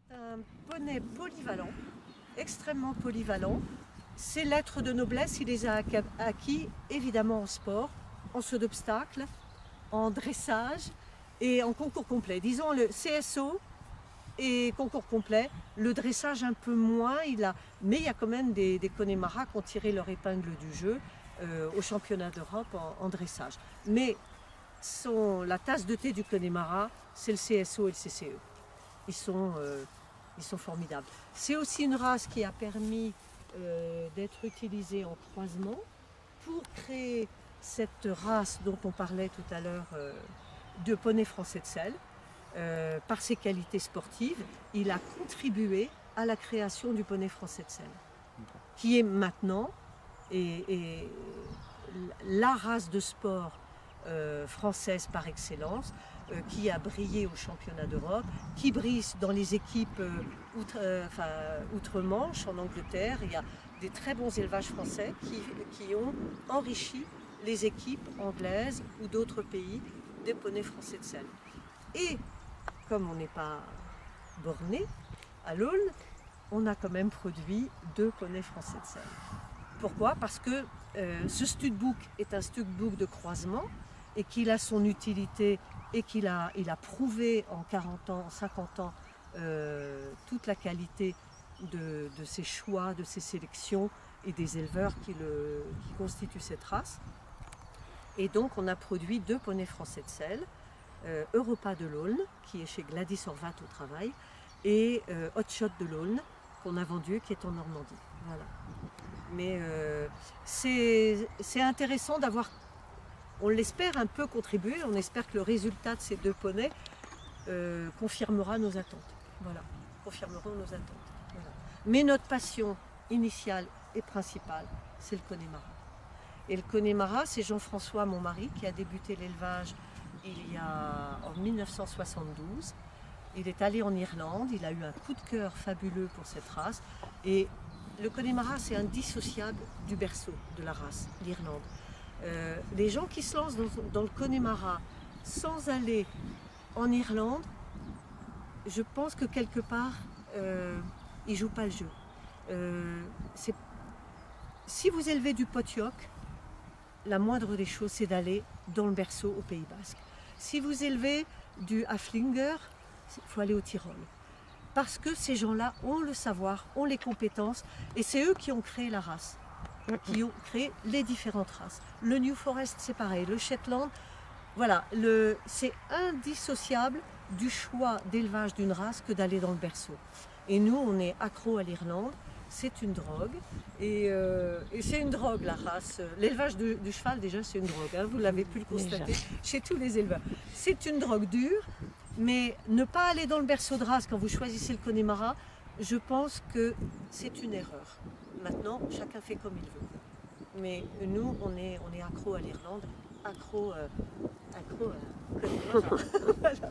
C'est un poney polyvalent, extrêmement polyvalent. Ses lettres de noblesse, il les a acquis évidemment en sport, en saut d'obstacle, en dressage et en concours complet. Disons le CSO et concours complet, le dressage un peu moins, mais il y a quand même des Connemara qui ont tiré leur épingle du jeu au championnat d'Europe en dressage. Mais la tasse de thé du Connemara, c'est le CSO et le CCE. Ils sont formidables. C'est aussi une race qui a permis d'être utilisée en croisement pour créer cette race dont on parlait tout à l'heure de poney français de selle. Par ses qualités sportives, il a contribué à la création du poney français de selle, qui est maintenant la race de sport française par excellence, qui a brillé au championnat d'Europe, qui brille dans les équipes outre-Manche, en Angleterre. Il y a des très bons élevages français qui ont enrichi les équipes anglaises ou d'autres pays des poneys français de selle. Et comme on n'est pas borné, à l'Aulne, on a quand même produit 2 poneys français de selle. Pourquoi? Parce que ce studbook est un studbook de croisement et qu'il a son utilité et il a prouvé en 40 ans, en 50 ans, toute la qualité de ses choix, de ses sélections et des éleveurs qui constituent cette race. Et donc on a produit 2 poneys français de selle, Europa de l'Aulne, qui est chez Gladys Horvat au travail, et Hotshot de l'Aulne, qu'on a vendu, qui est en Normandie. Voilà. Mais c'est intéressant d'avoir, on l'espère, un peu contribué. On espère que le résultat de ces 2 poneys confirmera nos attentes. Voilà, confirmeront nos attentes. Voilà. Mais notre passion initiale et principale, c'est le Connemara. Et le Connemara, c'est Jean-François, mon mari, qui a débuté l'élevage en 1972. Il est allé en Irlande, il a eu un coup de cœur fabuleux pour cette race. Et le Connemara, c'est indissociable du berceau de la race, l'Irlande. Les gens qui se lancent dans le Connemara sans aller en Irlande, je pense que quelque part, ils ne jouent pas le jeu. Si vous élevez du Potiok, la moindre des choses, c'est d'aller dans le berceau au Pays Basque. Si vous élevez du Haflinger, il faut aller au Tyrol. Parce que ces gens-là ont le savoir, ont les compétences, et c'est eux qui ont créé la race, qui ont créé les différentes races. Le New Forest, c'est pareil, le Shetland, voilà, c'est indissociable du choix d'élevage d'une race que d'aller dans le berceau. Et nous, on est accro à l'Irlande. C'est une drogue, et c'est une drogue la race. L'élevage du cheval déjà c'est une drogue, hein, vous l'avez pu le constater chez tous les éleveurs. C'est une drogue dure, mais ne pas aller dans le berceau de race quand vous choisissez le Connemara, je pense que c'est une erreur. Maintenant, chacun fait comme il veut. Mais nous, on est accro à l'Irlande, accro à Connemara. Voilà.